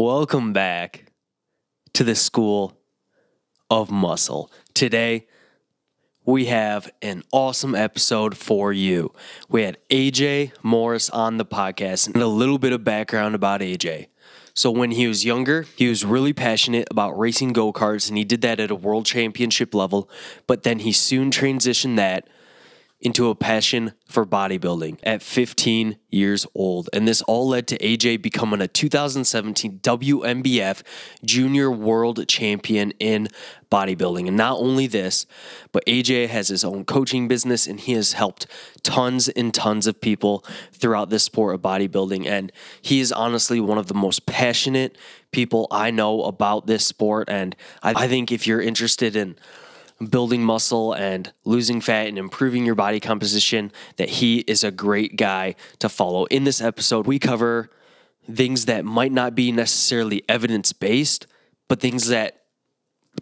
Welcome back to the School of Muscle. Today, we have an awesome episode for you. We had AJ Morris on the podcast and a little bit of background about AJ. So when he was younger, he was really passionate about racing go-karts, and he did that at a world championship level, but then he soon transitioned that into a passion for bodybuilding at 15 years old. And this all led to AJ becoming a 2017 WMBF Junior World Champion in bodybuilding. And not only this, but AJ has his own coaching business, and he has helped tons and tons of people throughout this sport of bodybuilding. And he is honestly one of the most passionate people I know about this sport. And I think if you're interested in building muscle and losing fat and improving your body composition, that he is a great guy to follow. In this episode, we cover things that might not be necessarily evidence-based, but things that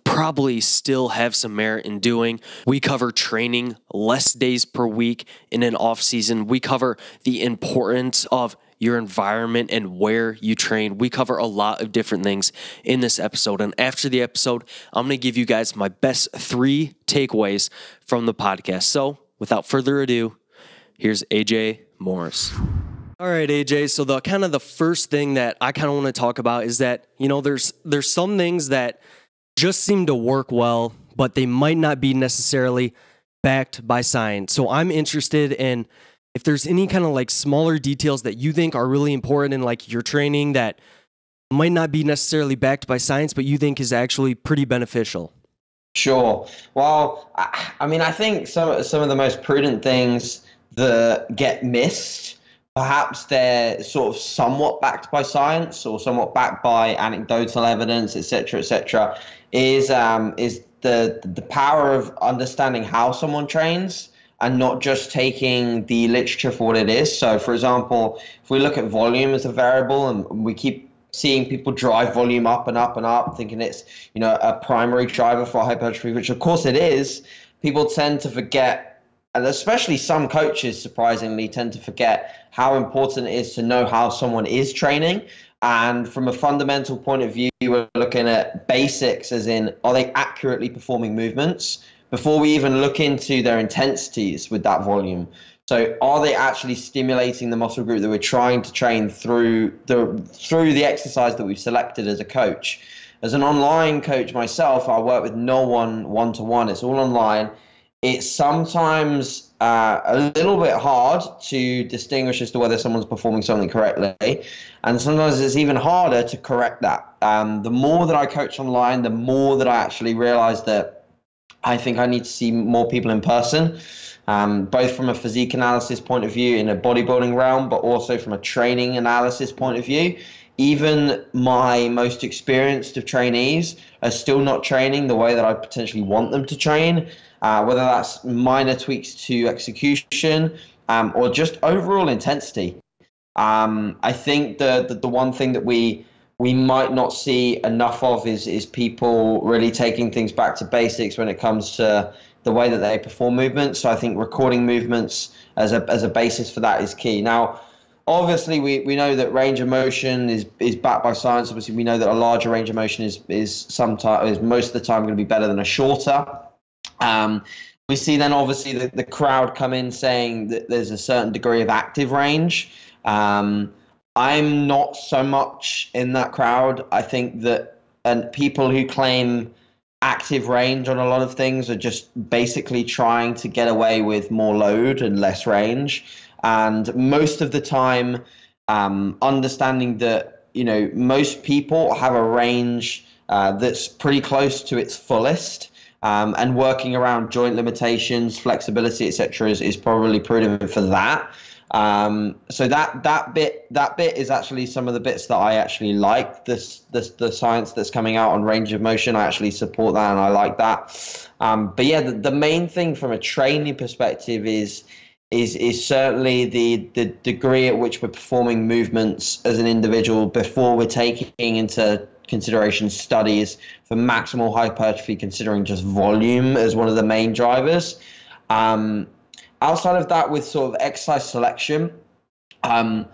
probably still have some merit in doing. We cover training less days per week in an off season. We cover the importance of your environment and where you train. We cover a lot of different things in this episode. And after the episode, I'm going to give you guys my best 3 takeaways from the podcast. So without further ado, here's AJ Morris. All right, AJ. So the first thing that I kind of want to talk about is that, there's some things that just seem to work well, but they might not be necessarily backed by science. So I'm interested in if there's any kind of smaller details that you think are really important in your training that might not be necessarily backed by science, but you think is actually pretty beneficial. Sure. Well, I think some of the most prudent things that get missed, perhaps they're sort of somewhat backed by science or somewhat backed by anecdotal evidence, et cetera, is the power of understanding how someone trains and not just taking the literature for what it is. So, for example, if we look at volume as a variable, and we keep seeing people drive volume up and up and up, thinking it's a primary driver for hypertrophy, which of course it is, people tend to forget, and especially some coaches surprisingly tend to forget how important it is to know how someone is training. And from a fundamental point of view, we're looking at basics, as in, are they accurately performing movements, before we even look into their intensities with that volume. So are they actually stimulating the muscle group that we're trying to train through the exercise that we've selected as a coach? As an online coach myself, I work with no one-to-one. It's all online. It's sometimes a little bit hard to distinguish as to whether someone's performing something correctly. And sometimes it's even harder to correct that. The more that I coach online, the more that I actually realize that I think I need to see more people in person, both from a physique analysis point of view in a bodybuilding realm, but also from a training analysis point of view. Even my most experienced of trainees are still not training the way that I potentially want them to train, whether that's minor tweaks to execution or just overall intensity. I think the one thing that we might not see enough of is people really taking things back to basics when it comes to the way that they perform movements. So I think recording movements as a basis for that is key. Now, obviously, we know that range of motion is backed by science. Obviously, we know that a larger range of motion is most of the time going to be better than a shorter. We see then obviously the crowd come in saying that there's a certain degree of active range. I'm not so much in that crowd. I think that people who claim active range on a lot of things are just basically trying to get away with more load and less range. And most of the time, understanding that, most people have a range that's pretty close to its fullest, and working around joint limitations, flexibility, etc., is probably prudent for that. So that bit is actually some of the bits that I actually like. The science that's coming out on range of motion, I actually support that and I like that. But yeah, the main thing from a training perspective is certainly the degree at which we're performing movements as an individual before we're taking into consideration studies for maximal hypertrophy, considering just volume as one of the main drivers. Outside of that, with sort of exercise selection, again,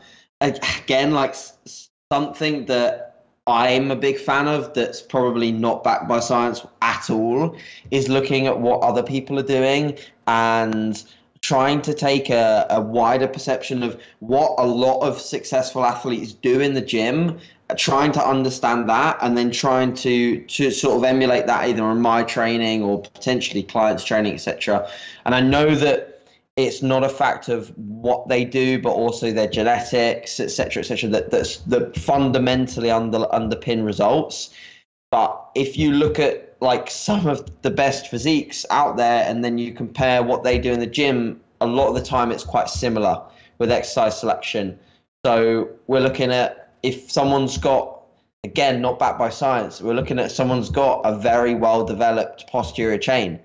something that I'm a big fan of, that's probably not backed by science at all, is looking at what other people are doing and trying to take a wider perception of what a lot of successful athletes do in the gym, trying to understand that, and then trying to sort of emulate that either on my training or potentially clients' training, etc. And I know that it's not a fact of what they do, but also their genetics, etc., etc., that fundamentally underpin results. But if you look at like some of the best physiques out there, and then you compare what they do in the gym, a lot of the time it's quite similar with exercise selection. So we're looking at, if someone's got, again, not backed by science, we're looking at someone's got a very well developed posterior chain.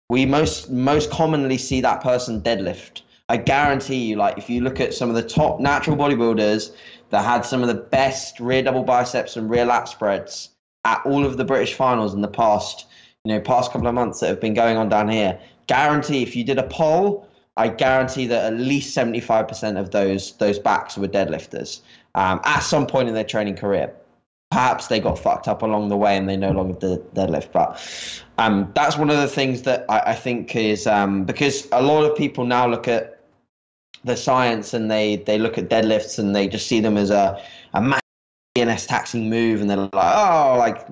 We most commonly see that person deadlift. I guarantee you, like, if you look at some of the top natural bodybuilders that had some of the best rear double biceps and rear lat spreads at all of the British finals in the past couple of months that have been going on down here, guarantee if you did a poll, I guarantee that at least 75% of those backs were deadlifters at some point in their training career. Perhaps they got fucked up along the way and they no longer deadlift. But that's one of the things that I think is because a lot of people now look at the science and they look at deadlifts and they just see them as a massive DNS taxing move, and they're like, oh, like,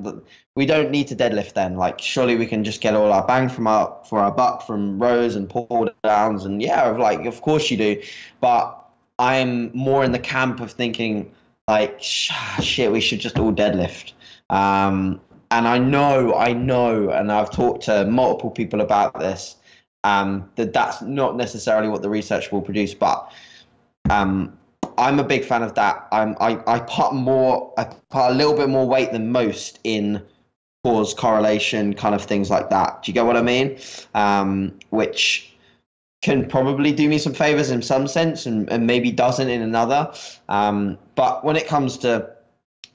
we don't need to deadlift then. Like, surely we can just get all our bang for our buck from rows and pull downs. And yeah, like, of course you do. But I'm more in the camp of thinking, like, shit, we should just all deadlift. And I know, and I've talked to multiple people about this, that's not necessarily what the research will produce, but I'm a big fan of that. I put a little bit more weight than most in cause correlation kind of things like that. Do you get what I mean? Which can probably do me some favors in some sense and maybe doesn't in another. But when it comes to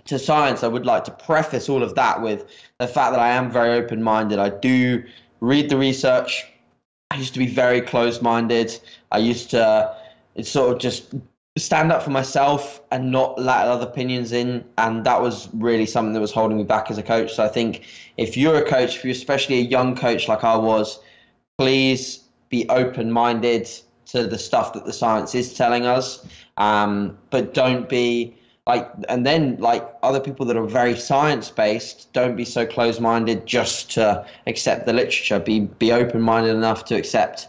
science, I would like to preface all of that with the fact that I am very open-minded. I do read the research. I used to be very closed-minded. I used to sort of just stand up for myself and not let other opinions in, and that was really something that was holding me back as a coach. So I think if you're a coach, if you're especially a young coach like I was, please be open-minded to the stuff that the science is telling us, but don't be like, and then like other people that are very science-based, don't be so closed-minded just to accept the literature. Be open-minded enough to accept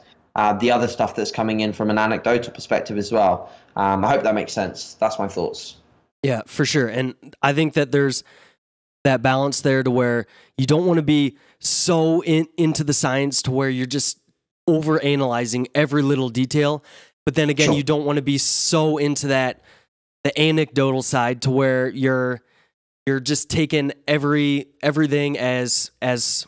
the other stuff that's coming in from an anecdotal perspective as well. I hope that makes sense. That's my thoughts. Yeah, for sure. And I think that there's that balance there to where you don't want to be so into the science to where you're just over-analyzing every little detail. But then again, you don't want to be so into the anecdotal side to where you're just taking everything as what's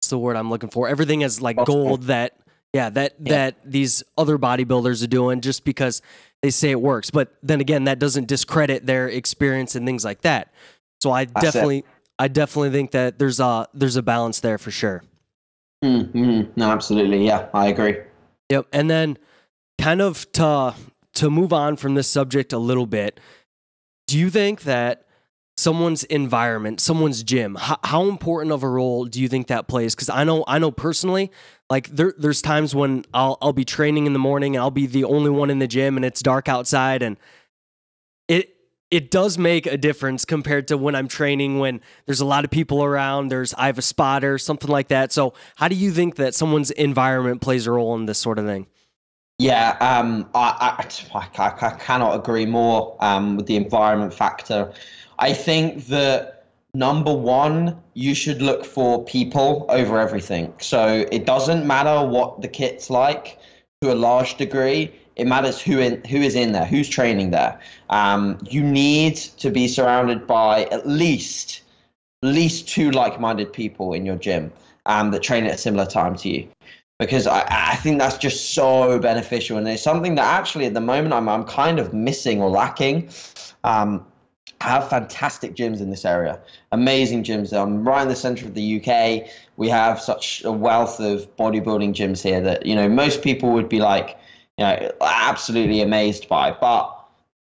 the word I'm looking for? Everything as like gold that these other bodybuilders are doing just because they say it works. But then again, that doesn't discredit their experience and things like that. So I definitely think that there's a balance there for sure. No, absolutely. Yeah, I agree. Yep. And then kind of to move on from this subject a little bit, do you think that someone's environment, someone's gym, how important of a role do you think that plays? Because I know personally, like there's times when I'll be training in the morning and I'll be the only one in the gym and it's dark outside, and it does make a difference compared to when I'm training when there's a lot of people around, I have a spotter, something like that. So how do you think that someone's environment plays a role in this sort of thing? Yeah, I cannot agree more with the environment factor. I think that number one, you should look for people over everything. So it doesn't matter what the kit's like to a large degree. It matters who is in there, who's training there. You need to be surrounded by at least two like-minded people in your gym that train at a similar time to you. Because I think that's just so beneficial, and it's something that actually at the moment I'm kind of missing or lacking. I have fantastic gyms in this area, amazing gyms. I'm right in the center of the UK. We have such a wealth of bodybuilding gyms here that, most people would be like, absolutely amazed by. But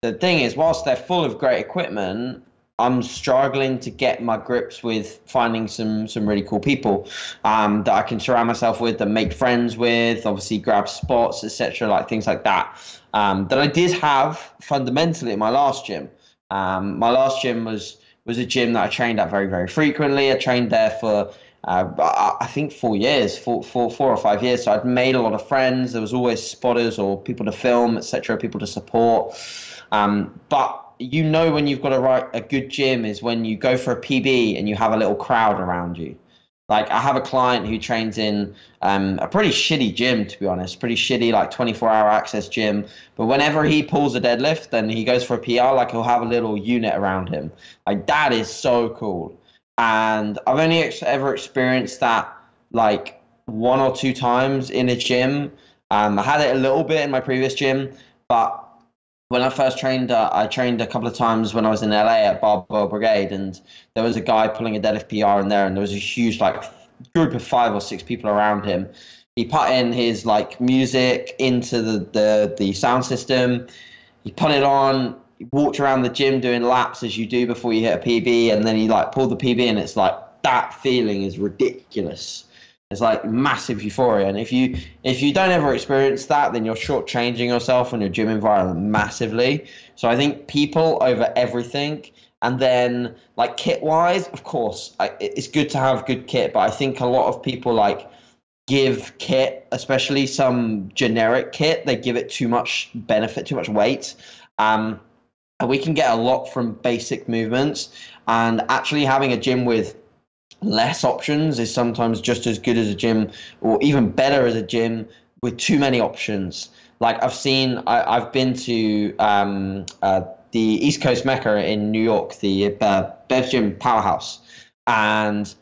the thing is, whilst they're full of great equipment, I'm struggling to get my grips with finding some really cool people that I can surround myself with, that make friends with, obviously grab spots, etc., like things like that. That I did have fundamentally at my last gym. My last gym was a gym that I trained at very, very frequently. I trained there for I think 4 years, 4 or 5 years. So I'd made a lot of friends. There was always spotters or people to film, etc., people to support. But you know when you've got a good gym is when you go for a PB and you have a little crowd around you. Like I have a client who trains in a pretty shitty gym, to be honest, pretty shitty, like 24-hour access gym. But whenever he pulls a deadlift and he goes for a PR, like he'll have a little unit around him. Like that is so cool. And I've only ever experienced that like 1 or 2 times in a gym. I had it a little bit in my previous gym, but when I first trained, I trained a couple of times when I was in LA at Barbell Brigade, and there was a guy pulling a deadlift PR in there, and there was a huge like group of 5 or 6 people around him. He put in his like music into the sound system. He put it on. He walked around the gym doing laps as you do before you hit a PB, and then he like pulled the PB, and it's like that feeling is ridiculous. It's like massive euphoria, and if you don't ever experience that, then you're shortchanging yourself and your gym environment massively. So I think people over everything, and then like kit wise, of course, it's good to have good kit, but I think a lot of people like give kit, especially some generic kit, they give it too much benefit, too much weight. And we can get a lot from basic movements, and actually having a gym with less options is sometimes just as good as a gym, or even better as a gym with too many options. Like I've been to the East Coast Mecca in New York, the Bev Gym Powerhouse, and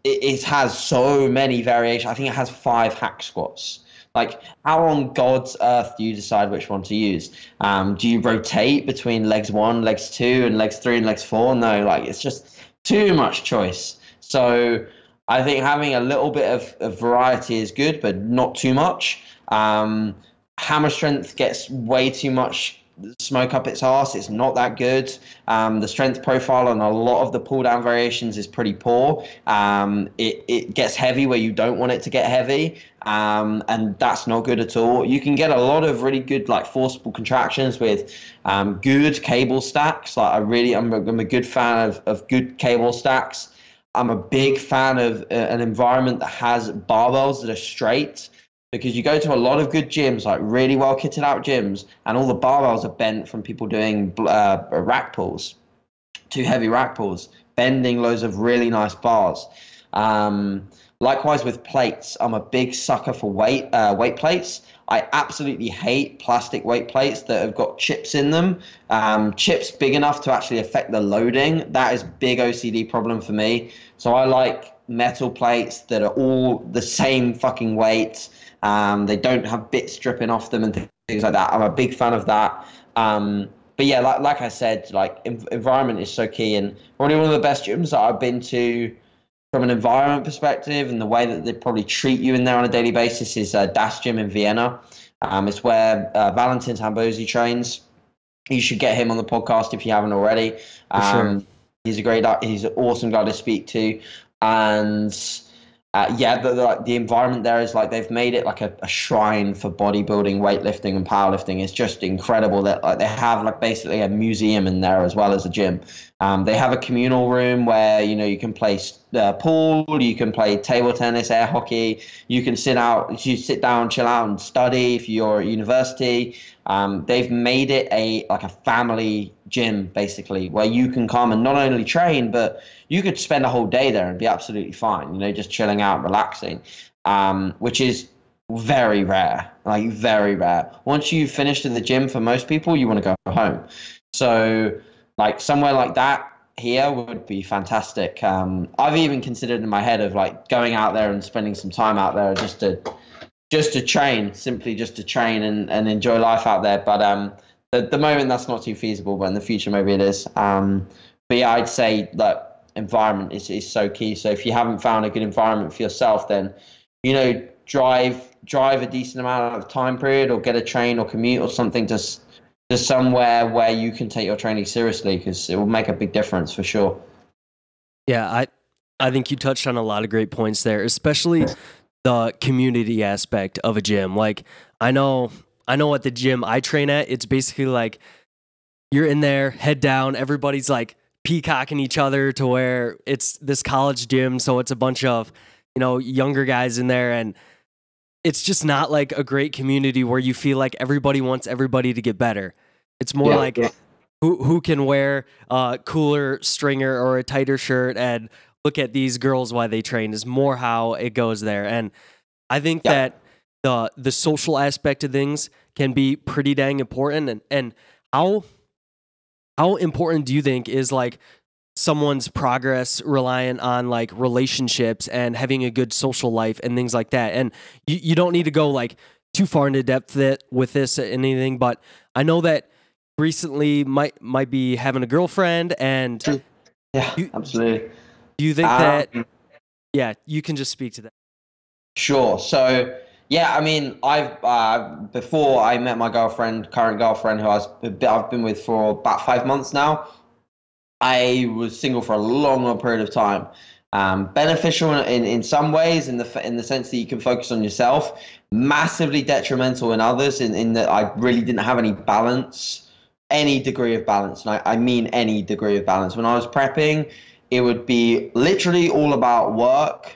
it has so many variations. I think it has 5 hack squats. Like, how on God's earth do you decide which one to use? Do you rotate between legs 1, legs 2, and legs 3 and legs 4? No, like it's just too much choice. So I think having a little bit of variety is good, but not too much. Hammer strength gets way too much smoke up its arse. It's not that good. The strength profile on a lot of the pull down variations is pretty poor. It gets heavy where you don't want it to get heavy, and that's not good at all. You can get a lot of really good like forcible contractions with good cable stacks. Like I'm a good fan of good cable stacks. I'm a big fan of an environment that has barbells that are straight, because you go to a lot of good gyms, like really well kitted out gyms, and all the barbells are bent from people doing rack pulls, too heavy rack pulls, bending loads of really nice bars. Likewise with plates, I'm a big sucker for weight plates. I absolutely hate plastic weight plates that have got chips in them. Chips big enough to actually affect the loading. That is a big OCD problem for me. So I like metal plates that are all the same fucking weight. They don't have bits dripping off them and things like that. I'm a big fan of that. But yeah, like I said, like environment is so key, and probably one of the best gyms that I've been to from an environment perspective and the way that they probably treat you in there on a daily basis is Das Gym in Vienna. It's where Valentin Tambosi trains. You should get him on the podcast if you haven't already. Sure. He's an awesome guy to speak to. And the environment there is like they've made it like a shrine for bodybuilding, weightlifting, and powerlifting. It's just incredible that like they have like basically a museum in there as well as a gym. They have a communal room where you can play pool, you can play table tennis, air hockey, you sit down, chill out, and study if you're at university. They've made it a family gym basically, where you can come and not only train, but you could spend a whole day there and be absolutely fine, just chilling out, relaxing, which is very rare, like very rare. Once you've finished at the gym, for most people, you want to go home. So like somewhere like that here would be fantastic. I've even considered in my head of like going out there and spending some time out there just to train, simply just to train and enjoy life out there. But at the moment that's not too feasible, but in the future maybe it is. But yeah, I'd say that environment is so key. So if you haven't found a good environment for yourself, then drive a decent amount of time period, or get a train or commute or something to to somewhere where you can take your training seriously, because it will make a big difference for sure. Yeah, I think you touched on a lot of great points there, especially the community aspect of a gym. Like I know at the gym I train at, it's basically like you're in there, head down, everybody's like peacocking each other to where it's this college gym, so it's a bunch of, younger guys in there, and it's just not like a great community where you feel like everybody wants everybody to get better. It's more like who can wear a cooler stringer or a tighter shirt and look at these girls while they train is more how it goes there. And I think that the social aspect of things can be pretty dang important. And how important do you think is like someone's progress reliant on like relationships and having a good social life and things like that? And you don't need to go like too far into depth with this or anything, but I know that recently might be having a girlfriend, and absolutely. Do you think that you can just speak to that? Sure. So yeah, I mean, I've before I met my current girlfriend, who I've been with for about 5 months now. I was single for a long period of time. Beneficial in some ways, in the sense that you can focus on yourself. Massively detrimental in others, in that I really didn't have any balance, any degree of balance, and I mean any degree of balance. When I was prepping, it would be literally all about work,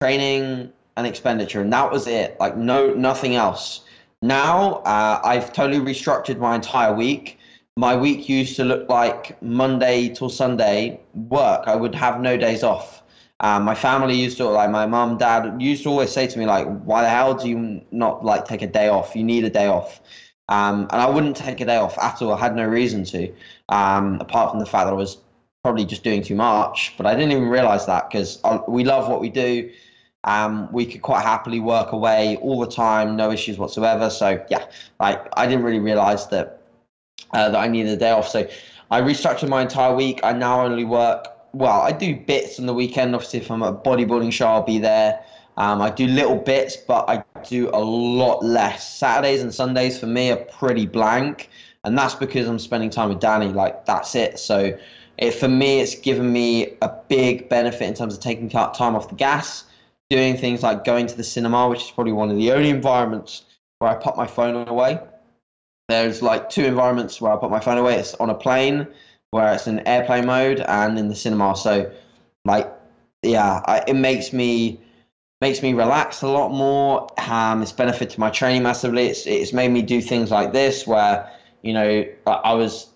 training, and expenditure, and that was it. Like nothing else. Now I've totally restructured my entire week. My week used to look like Monday till Sunday work. I would have no days off. My family used to, like my mom, dad used to always say to me, like, why the hell do you not like take a day off? You need a day off. And I wouldn't take a day off at all. I had no reason to, apart from the fact that I was probably just doing too much. But I didn't even realize that, because we love what we do. We could quite happily work away all the time, no issues whatsoever. So yeah, I didn't really realize that I needed a day off. So I restructured my entire week. I now only work, well, I do bits on the weekend. Obviously, if I'm at a bodybuilding show, I'll be there. I do little bits, but I do a lot less. Saturdays and Sundays for me are pretty blank. And that's because I'm spending time with Danny. Like, that's it. So for me, it's given me a big benefit in terms of taking time off the gas, doing things like going to the cinema, which is probably one of the only environments where I put my phone away. There's like two environments where I put my phone away. It's on a plane, where it's in airplane mode, and in the cinema. So, like, yeah, it makes me relax a lot more. It's benefited my training massively. It's made me do things like this, where I was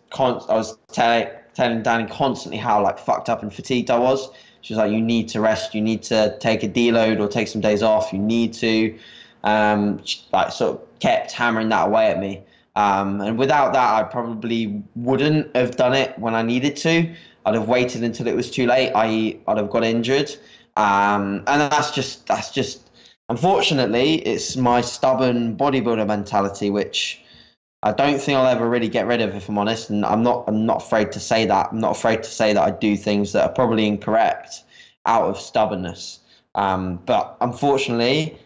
telling Danny constantly how like fucked up and fatigued I was. She was like, you need to rest. You need to take a deload or take some days off. You need to, like, sort of kept hammering that away at me. And without that, I probably wouldn't have done it when I needed to. I'd have waited until it was too late, i.e. I'd have got injured. And that's just, unfortunately, it's my stubborn bodybuilder mentality, which I don't think I'll ever really get rid of, if I'm honest. And I'm not afraid to say that. I'm not afraid to say that I do things that are probably incorrect out of stubbornness. But unfortunately,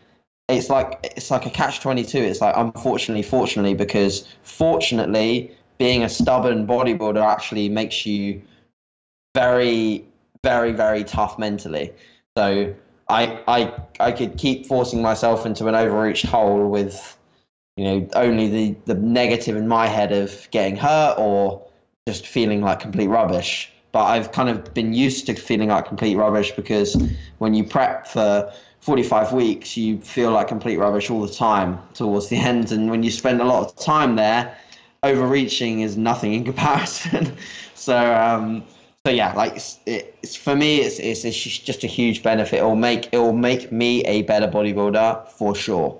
it's like a catch-22. It's like, unfortunately, fortunately, because fortunately, being a stubborn bodybuilder actually makes you very, very, very tough mentally. So I could keep forcing myself into an overreached hole with, only the negative in my head of getting hurt or just feeling like complete rubbish. But I've kind of been used to feeling like complete rubbish, because when you prep for 45 weeks, you feel like complete rubbish all the time towards the end. And when you spend a lot of time there, overreaching is nothing in comparison. So yeah, like it's for me, it's just a huge benefit. It will make me a better bodybuilder for sure.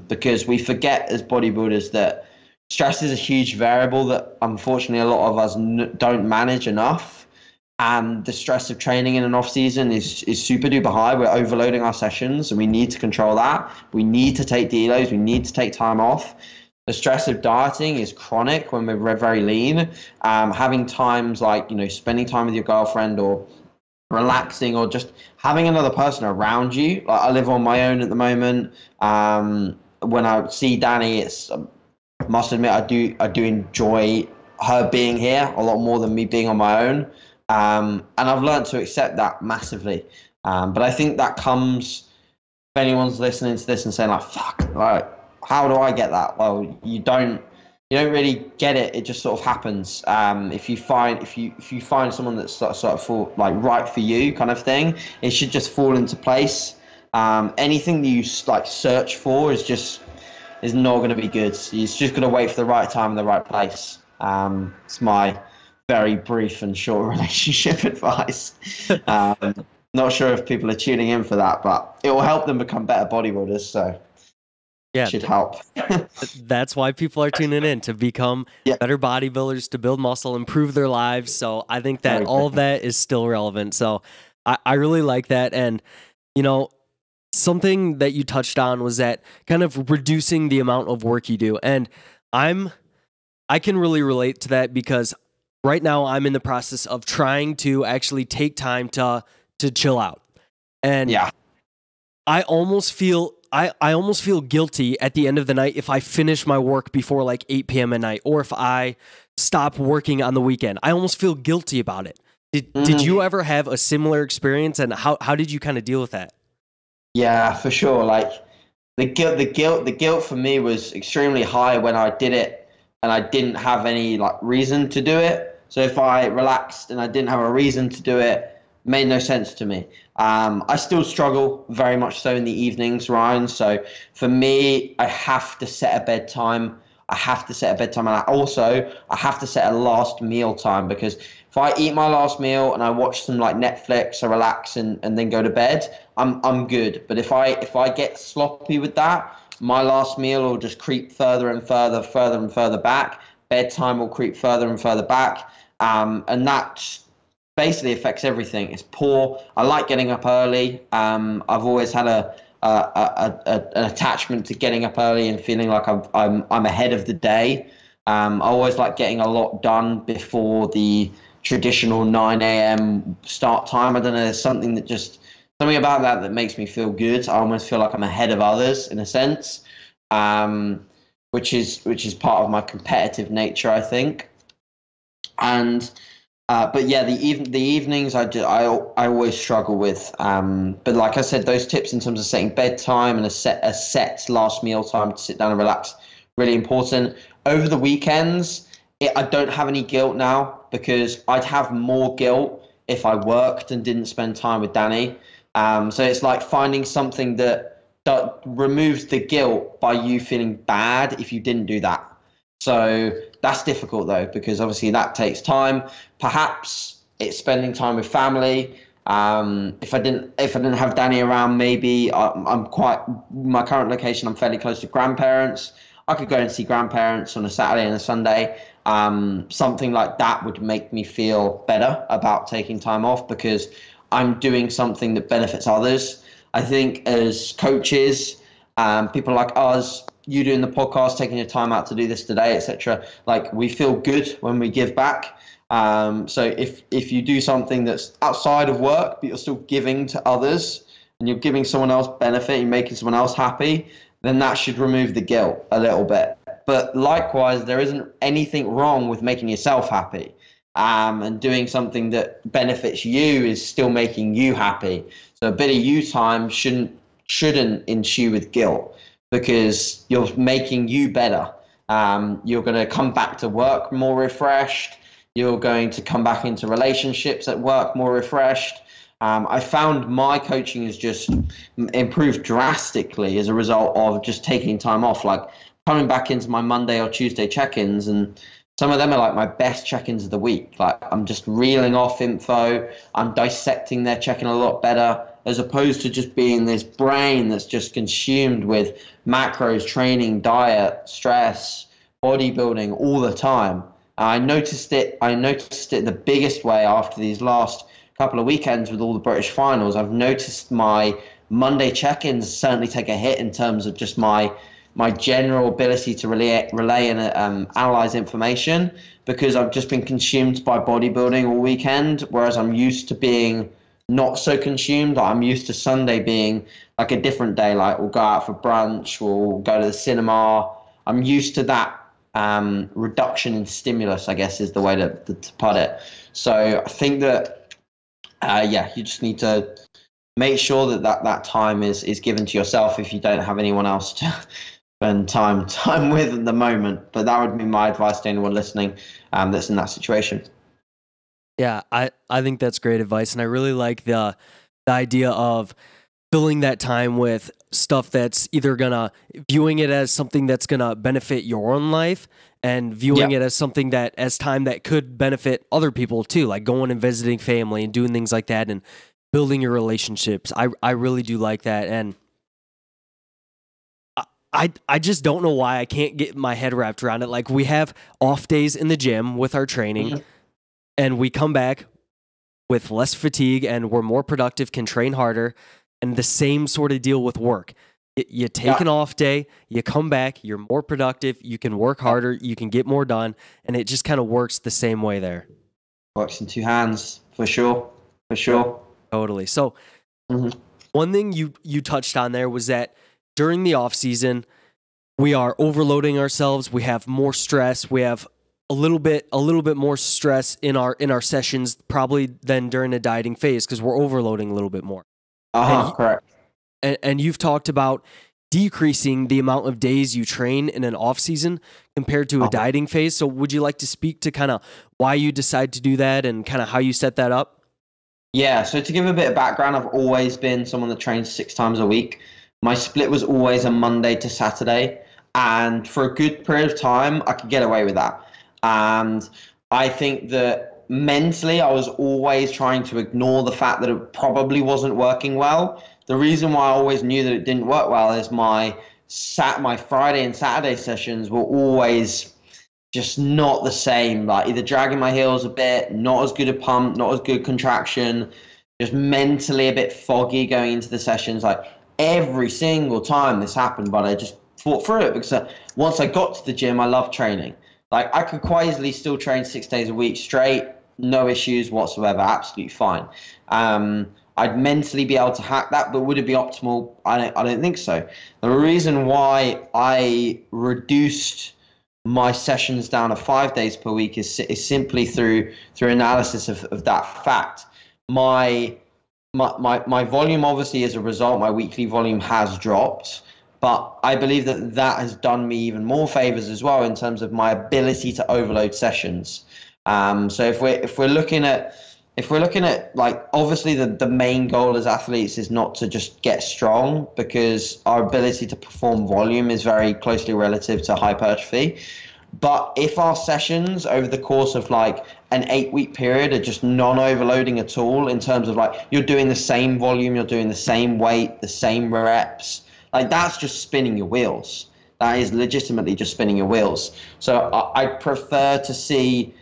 Because we forget as bodybuilders that stress is a huge variable that unfortunately a lot of us don't manage enough. And the stress of training in an off season is super duper high. We're overloading our sessions, and we need to control that. We need to take deloads. We need to take time off. The stress of dieting is chronic when we're very lean. Having times like, spending time with your girlfriend, or relaxing, or just having another person around you. Like, I live on my own at the moment. When I see Danny, it's must admit I do enjoy her being here a lot more than me being on my own. And I've learned to accept that massively. But I think that comes, if anyone's listening to this and saying like, fuck, like, how do I get that? Well, you don't really get it. It just sort of happens. If you find someone that's sort of for, like right for you kind of thing, it should just fall into place. Anything that you like search for is not going to be good. You're just going to wait for the right time and the right place. It's my very brief and short relationship advice. Not sure if people are tuning in for that, but it will help them become better bodybuilders. So yeah, it should help. That's why people are tuning in, to become better bodybuilders, to build muscle, improve their lives. So I think that all of that is still relevant. So I really like that. And, you know, something that you touched on was that kind of reducing the amount of work you do. And I can really relate to that, because right now I'm in the process of trying to actually take time to chill out. And I almost feel guilty at the end of the night if I finish my work before like 8 p.m. at night, or if I stop working on the weekend. I almost feel guilty about it. Did you ever have a similar experience, and how did you kind of deal with that? Yeah, for sure. Like the guilt for me was extremely high when I did it and I didn't have any like reason to do it. So if I relaxed and I didn't have a reason to do it, made no sense to me. I still struggle very much so in the evenings, Ryan. So for me, I have to set a bedtime. And I have to to set a last meal time, because if I eat my last meal and I watch some like Netflix or relax and then go to bed, I'm good. But if I get sloppy with that, my last meal will just creep further and further back. Bedtime will creep further and further back. And that basically affects everything. It's poor. I like getting up early. I've always had an attachment to getting up early and feeling like I'm ahead of the day. I always like getting a lot done before the traditional 9 a.m. start time. I don't know. There's something about that makes me feel good. I almost feel like I'm ahead of others in a sense, which is part of my competitive nature, I think. And but yeah, the evenings I always struggle with. But like I said, those tips in terms of setting bedtime and a set last meal time to sit down and relax, really important. Over the weekends, I don't have any guilt now, because I'd have more guilt if I worked and didn't spend time with Danny. So it's like finding something that removes the guilt by you feeling bad if you didn't do that. So that's difficult though, because obviously that takes time. Perhaps it's spending time with family. If I didn't have Danny around, maybe my current location, I'm fairly close to grandparents. I could go and see grandparents on a Saturday and a Sunday. Something like that would make me feel better about taking time off, because I'm doing something that benefits others. I think as coaches, people like us, you doing the podcast, taking your time out to do this today, etc. Like, we feel good when we give back. So if you do something that's outside of work, but you're still giving to others and you're giving someone else benefit, you're making someone else happy, then that should remove the guilt a little bit. But likewise, there isn't anything wrong with making yourself happy. And doing something that benefits you is still making you happy. So a bit of you time shouldn't ensue with guilt, because you're making you better. You're going to come back to work more refreshed. You're going to come back into relationships at work more refreshed. I found my coaching has just improved drastically as a result of just taking time off, like coming back into my Monday or Tuesday check-ins, and some of them are like my best check-ins of the week. Like, I'm just reeling off info. I'm dissecting their check-in a lot better, as opposed to just being this brain that's just consumed with macros, training, diet, stress, bodybuilding all the time. I noticed it the biggest way after these last couple of weekends with all the British finals. I've noticed my Monday check-ins certainly take a hit in terms of just my general ability to relay and analyze information, because I've just been consumed by bodybuilding all weekend, whereas I'm used to being not so consumed. I'm used to Sunday being like a different day, like we'll go out for brunch, we'll go to the cinema. I'm used to that reduction in stimulus, I guess is the way to put it. So I think that, you just need to make sure that time is given to yourself if you don't have anyone else to spend time with at the moment. But that would be my advice to anyone listening that's in that situation. Yeah, I think that's great advice, and I really like the idea of filling that time with stuff that's either viewing it as something that's gonna benefit your own life, and viewing it as something as time that could benefit other people too, like going and visiting family and doing things like that and building your relationships. I really do like that, and I just don't know why I can't get my head wrapped around it. Like, we have off days in the gym with our training, and we come back with less fatigue and we're more productive, can train harder, and the same sort of deal with work. You take an off day, you come back, you're more productive, you can work harder, you can get more done, and it just kind of works the same way there. Works in two hands, for sure. For sure. Totally. So one thing you touched on there was that during the off season, we are overloading ourselves. We have more stress. We have a little bit more stress in our sessions probably than during a dieting phase, because we're overloading a little bit more. Correct. And you've talked about decreasing the amount of days you train in an off season compared to a dieting phase. So would you like to speak to kind of why you decide to do that and kind of how you set that up? Yeah, so to give a bit of background, I've always been someone that trains 6 times a week. My split was always a Monday to Saturday, and for a good period of time, I could get away with that. And I think that mentally, I was always trying to ignore the fact that it probably wasn't working well. The reason why I always knew that it didn't work well is my Friday and Saturday sessions were always just not the same, like either dragging my heels a bit, not as good a pump, not as good contraction, just mentally a bit foggy going into the sessions. Like every single time this happened, but I just fought through it because once I got to the gym, I love training. Like I could quite easily still train 6 days a week straight, no issues whatsoever, absolutely fine. I'd mentally be able to hack that, but would it be optimal? I don't think so. The reason why I reduced my sessions down to 5 days per week is simply through analysis of that fact. My volume, obviously, as a result, my weekly volume has dropped, but I believe that has done me even more favors as well in terms of my ability to overload sessions. So if we're looking at like, obviously the main goal as athletes is not to just get strong, because our ability to perform volume is very closely relative to hypertrophy. But if our sessions over the course of like an 8-week period are just non-overloading at all, in terms of like you're doing the same volume, you're doing the same weight, the same reps, like that's just spinning your wheels. That is legitimately just spinning your wheels. So I prefer to see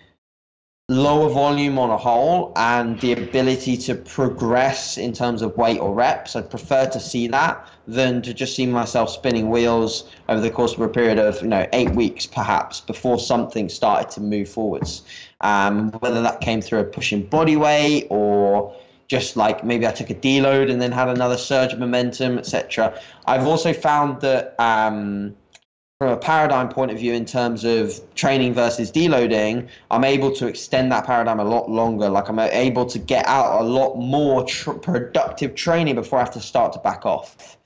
lower volume on a whole and the ability to progress in terms of weight or reps. I'd prefer to see that than to just see myself spinning wheels over the course of a period of 8 weeks perhaps before something started to move forwards. Whether that came through a push in body weight or just like maybe I took a deload and then had another surge of momentum, etc. I've also found that from a paradigm point of view, in terms of training versus deloading, I'm able to extend that paradigm a lot longer. Like I'm able to get out a lot more productive training before I have to start to back off.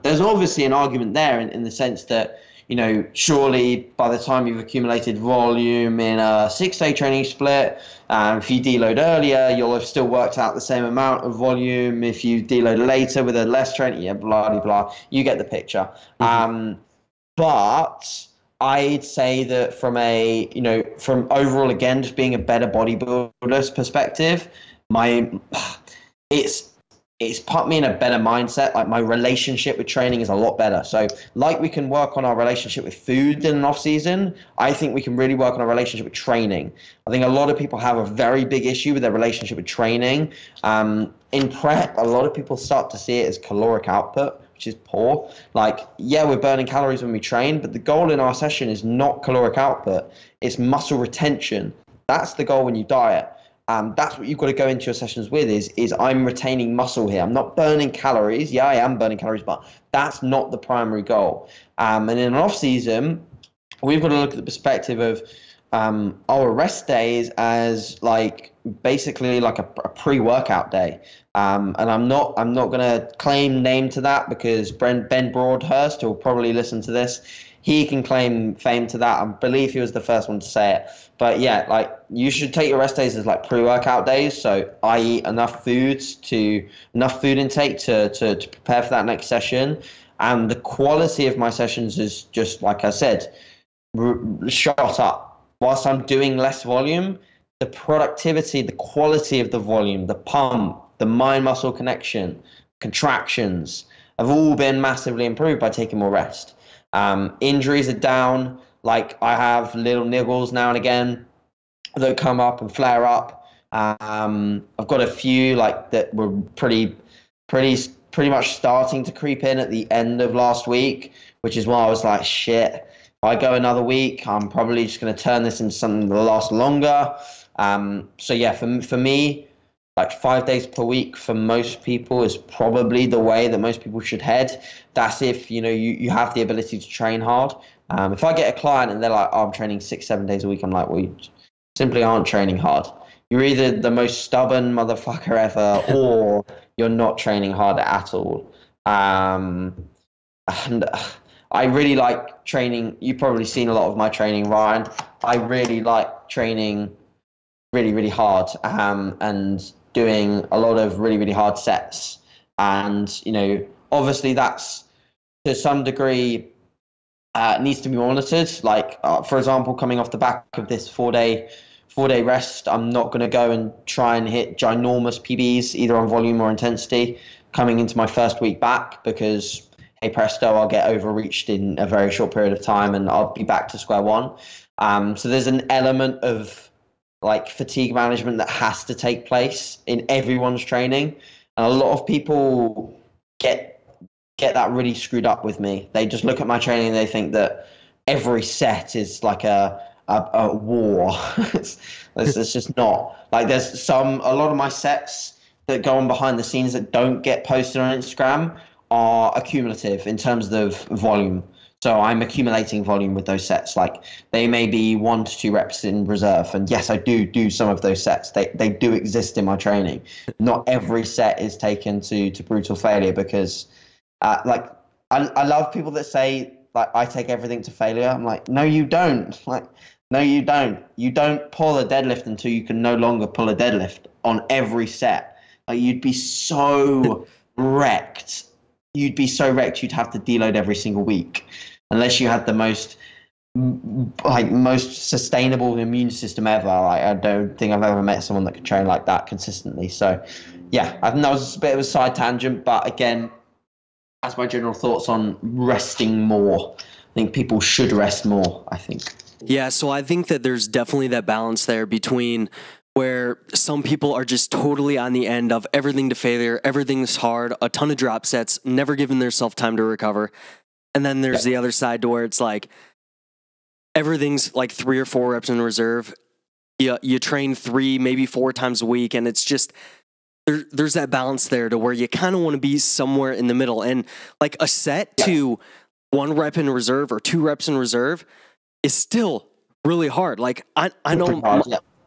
There's obviously an argument there in the sense that, surely by the time you've accumulated volume in a 6-day training split, if you deload earlier, you'll have still worked out the same amount of volume. If you deload later with a less training, blah, blah, blah, you get the picture. But I'd say that from from overall, again, just being a better bodybuilder's perspective, it's put me in a better mindset. Like my relationship with training is a lot better. So like we can work on our relationship with food in an off season, I think we can really work on our relationship with training. I think a lot of people have a very big issue with their relationship with training. In prep, a lot of people start to see it as caloric output, which is poor. Like, yeah, we're burning calories when we train, but the goal in our session is not caloric output. It's muscle retention. That's the goal when you diet. That's what you've got to go into your sessions with is I'm retaining muscle here. I'm not burning calories. Yeah, I am burning calories, but that's not the primary goal. And in an off season, we've got to look at the perspective of our rest days as like basically like a pre-workout day. And I'm not gonna claim name to that because Ben Broadhurst, who will probably listen to this, he can claim fame to that. I believe he was the first one to say it. But yeah, like you should take your rest days as like pre-workout days. So I eat enough food intake to prepare for that next session. And the quality of my sessions is just, like I said, shot up. Whilst I'm doing less volume, the productivity, the quality of the volume, the pump, the mind-muscle connection, contractions have all been massively improved by taking more rest. Injuries are down. Like I have little niggles now and again that come up and flare up. I've got a few like that were pretty much starting to creep in at the end of last week, which is why I was like, shit, if I go another week, I'm probably just going to turn this into something that'll last longer. So yeah, for me, like 5 days per week for most people is probably the way that most people should head. That's if, you have the ability to train hard. If I get a client and they're like, oh, I'm training 6-7 days a week, I'm like, well, you simply aren't training hard. You're either the most stubborn motherfucker ever or you're not training hard at all. And I really like training. You've probably seen a lot of my training, Ryan. I really like training really, really hard and doing a lot of really, really hard sets. And, obviously that's to some degree needs to be monitored. Like, for example, coming off the back of this four-day rest, I'm not going to go and try and hit ginormous PBs either on volume or intensity coming into my first week back because, hey presto, I'll get overreached in a very short period of time and I'll be back to square one. So there's an element of like fatigue management that has to take place in everyone's training. And a lot of people get that really screwed up with me. They just look at my training and they think that every set is like a war. It's just not. Like there's a lot of my sets that go on behind the scenes that don't get posted on Instagram are accumulative in terms of volume. So I'm accumulating volume with those sets. Like they may be 1 to 2 reps in reserve. And yes, I do some of those sets. They do exist in my training. Not every set is taken to brutal failure because I love people that say like I take everything to failure. I'm like, no, you don't. Like, no, you don't. You don't pull a deadlift until you can no longer pull a deadlift on every set. Like you'd be so wrecked. You'd have to deload every single week unless you had the most sustainable immune system ever. Like I don't think I've ever met someone that could train like that consistently. So yeah, I think that was a bit of a side tangent, but again, that's my general thoughts on resting more. I think people should rest more, I think. Yeah, so I think that there's definitely that balance there between where some people are just totally on the end of everything to failure, everything's hard, a ton of drop sets, never giving themselves time to recover. And then there's the other side to where it's like everything's like 3 or 4 reps in reserve. You train 3, maybe 4 times a week, and it's just there's that balance there to where you kind of want to be somewhere in the middle. And like a set to 1 rep in reserve or 2 reps in reserve is still really hard. Like I know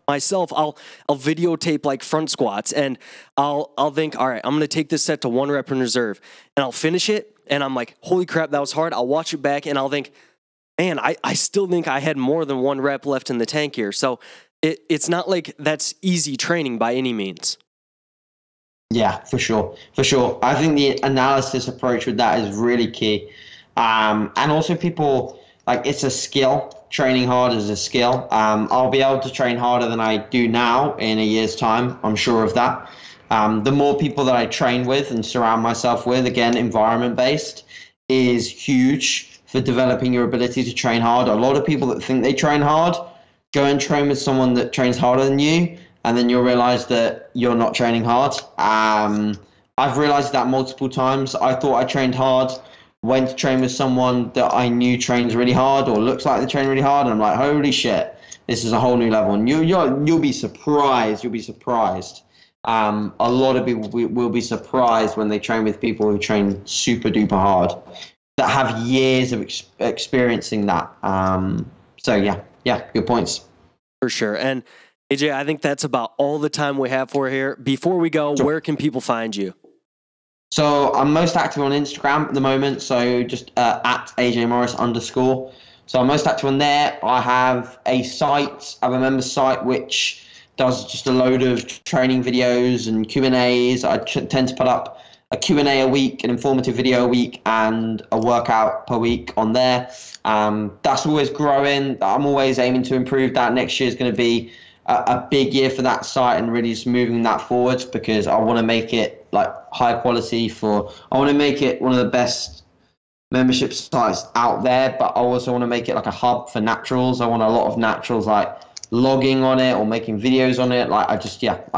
myself, I'll videotape like front squats and I'll think, all right, I'm going to take this set to 1 rep in reserve and I'll finish it. And I'm like, holy crap, that was hard. I'll watch it back and I'll think, man, I still think I had more than 1 rep left in the tank here. So it's not like that's easy training by any means. Yeah, for sure. I think the analysis approach with that is really key. And also people, like it's a skill. Training hard is a skill. I'll be able to train harder than I do now in a year's time. I'm sure of that. The more people that I train with and surround myself with, again, environment-based, is huge for developing your ability to train hard. A lot of people that think they train hard, go and train with someone that trains harder than you, and then you'll realize that you're not training hard. I've realized that multiple times. I thought I trained hard, went to train with someone that I knew trains really hard or looks like they train really hard, and I'm like, holy shit, this is a whole new level. And you'll be surprised. A lot of people will be surprised when they train with people who train super duper hard. that have years of experiencing that. So yeah, good points. For sure. And AJ, I think that's about all the time we have for here. Before we go, where can people find you? So I'm most active on Instagram at the moment. So just at AJ Morris _. So I'm most active on there. I have a site, I have a members site, which does just a load of training videos and Q&As. I tend to put up a Q&A a week, an informative video a week, and a workout per week on there. That's always growing. I'm always aiming to improve that. Next year is going to be a big year for that site and really just moving that forwards, because I want to make it like high quality I want to make it one of the best membership sites out there, but I also want to make it like a hub for naturals. I want a lot of naturals like logging on it or making videos on it. Like I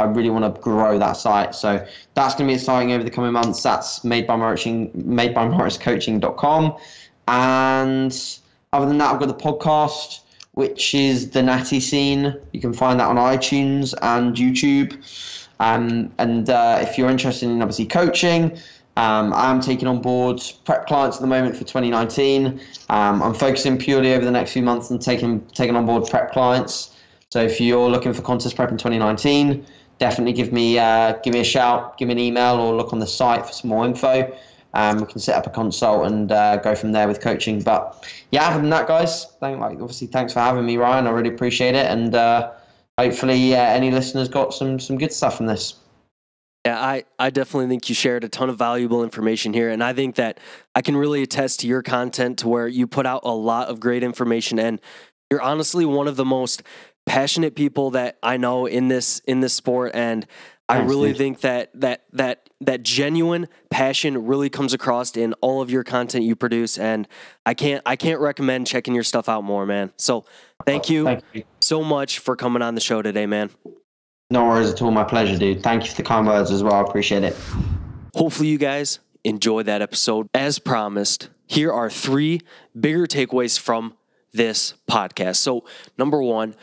really want to grow that site. So that's going to be exciting over the coming months. That's made by MorrisCoaching.com. And other than that, I've got the podcast, which is The Natty Scene. You can find that on iTunes and YouTube. And if you're interested in obviously coaching, I'm taking on board prep clients at the moment for 2019. I'm focusing purely over the next few months and taking on board prep clients. So if you're looking for contest prep in 2019, definitely give me a shout, give me an email, or look on the site for some more info. We can set up a consult and go from there with coaching. But yeah, other than that, guys, obviously thanks for having me, Ryan. I really appreciate it, and hopefully any listeners got some good stuff from this. Yeah, I definitely think you shared a ton of valuable information here, and I think that I can really attest to your content, to where you put out a lot of great information, and you're honestly one of the most passionate people that I know in this sport, and I really think that genuine passion really comes across in all of your content you produce, and I can't recommend checking your stuff out more, man. So thank you so much for coming on the show today, man. No worries at all. My pleasure, dude. Thank you for the kind words as well. I appreciate it. Hopefully you guys enjoyed that episode. As promised, here are 3 bigger takeaways from this podcast. So number 1,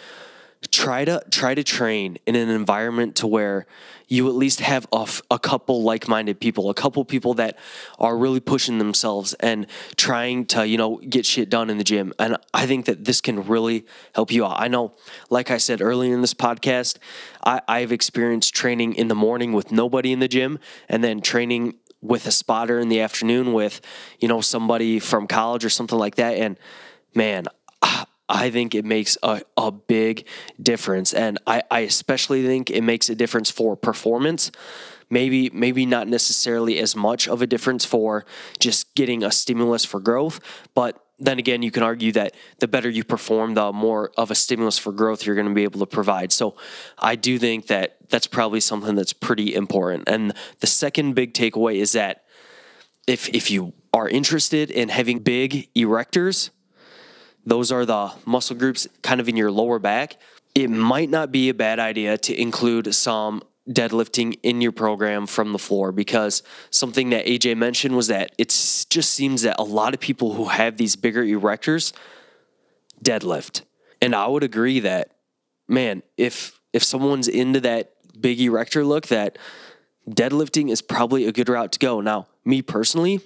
try to train in an environment to where you at least have a couple like-minded people, a couple people that are really pushing themselves and trying to, get shit done in the gym. And I think that this can really help you out. I know, like I said earlier in this podcast, I've experienced training in the morning with nobody in the gym, and then training with a spotter in the afternoon with, somebody from college or something like that. And man, I think it makes a big difference. And I especially think it makes a difference for performance. Maybe not necessarily as much of a difference for just getting a stimulus for growth. But then again, you can argue that the better you perform, the more of a stimulus for growth you're going to be able to provide. So I do think that that's probably something that's pretty important. And the second big takeaway is that if you are interested in having big erectors, those are the muscle groups kind of in your lower back, it might not be a bad idea to include some deadlifting in your program from the floor, because something that AJ mentioned was that it just seems that a lot of people who have these bigger erectors deadlift. And I would agree that, man, if someone's into that big erector look, that deadlifting is probably a good route to go. Now, me personally,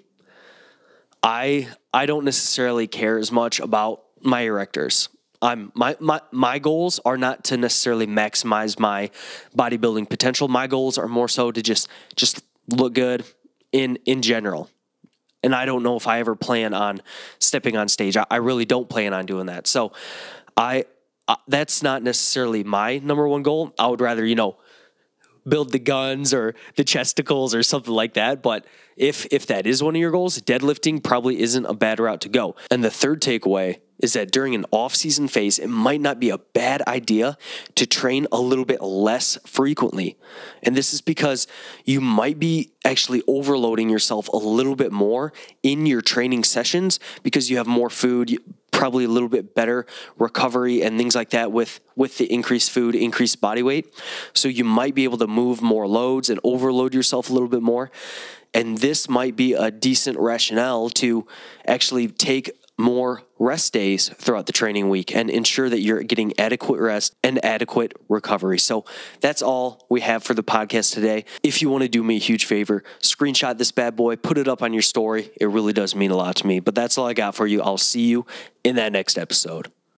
I don't necessarily care as much about my erectors. My goals are not to necessarily maximize my bodybuilding potential. My goals are more so to just look good in general. And I don't know if I ever plan on stepping on stage. I really don't plan on doing that. So that's not necessarily my number one goal. I would rather, build the guns or the chesticles or something like that. But if that is one of your goals, deadlifting probably isn't a bad route to go. And the third takeaway is that during an off-season phase, it might not be a bad idea to train a little bit less frequently. And this is because you might be actually overloading yourself a little bit more in your training sessions because you have more food, probably a little bit better recovery and things like that with the increased food, increased body weight. So you might be able to move more loads and overload yourself a little bit more. And this might be a decent rationale to actually take more rest days throughout the training week and ensure that you're getting adequate rest and adequate recovery. So that's all we have for the podcast today. If you want to do me a huge favor, screenshot this bad boy, put it up on your story. It really does mean a lot to me. But that's all I got for you. I'll see you in that next episode.